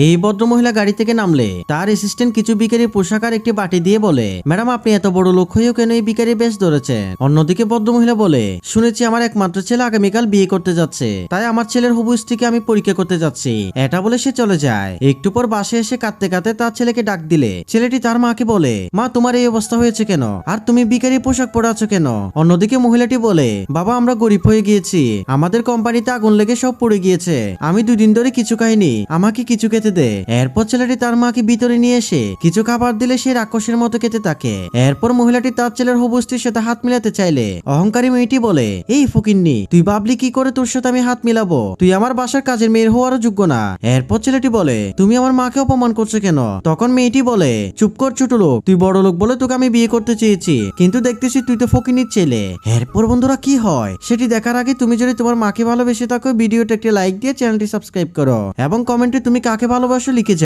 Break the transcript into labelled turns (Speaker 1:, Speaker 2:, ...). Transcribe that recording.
Speaker 1: এই ভদ্রমহিলা গাড়ি থেকে নামলে তার অ্যাসিস্ট্যান্ট কিছু ভিখারির পোশাক আর একটি বাটি দিয়ে বলে, ম্যাডাম আপনি এত বড় লোক হয়েও কেন এই ভিখারি বেশ ধরেছেন? অন্যদিকে ভদ্রমহিলা বলে, শুনেছি আমার একমাত্র ছেলে আগামীকাল বিয়ে করতে যাচ্ছে, তাই আমার ছেলের হবু স্ত্রীকে আমি পরীক্ষা করতে যাচ্ছি। এটা বলে সে চলে যায়। একটু পর বাসে এসে কাঁদতে কাঁদতে তার ছেলেকে ডাক দিলে ছেলেটি তার মাকে বলে, মা তোমার এই অবস্থা হয়েছে কেন, আর তুমি ভিখারি পোশাক পরে আছো কেন? অন্যদিকে মহিলাটি বলে, বাবা আমরা গরিব হয়ে গিয়েছি, আমাদের কোম্পানিতে আগুন লেগে সব পড়ে গিয়েছে, আমি 2 দিন ধরে কিছু খাইনি, আমাকে কিছু খেতে দে। এরপর ছেলেটি তার মাকে ভিতরে নিয়ে এসে কিছু খাবার দিলে সে রাক্ষসের মতো খেতে থাকে। এরপর মহিলাটি তার ছেলের হবু স্ত্রীর সাথে হাত মিলাতে চাইলে অহংকারী মেয়েটি বলে, এই ফকিন্নি তুই ভাবলি কি করে তোর সাথে আমি হাত মিলাবো? তুই আমার বাসার কাজের মেয়ের হওয়ারও যোগ্য না। এরপর ছেলেটি বলে, তুমি আমার মাকে অপমান করছো কেন? তখন মেয়েটি বলে, চুপ কর ছোট লোক, তুই বড় লোক বলে তোকে আমি বিয়ে করতে চেয়েছি, কিন্তু দেখতেছি তুই তো ফকিন্নির ছেলে। এরপর বন্ধুরা কি হয় সেটি দেখার আগে তুমি যদি তোমার মাকে ভালোবেসে থাকো ভিডিওটা একটি লাইক দিয়ে চ্যানেলটি সাবস্ক্রাইব করো এবং কমেন্টে তুমি কাকে ভালোবাসো লিখে যাও।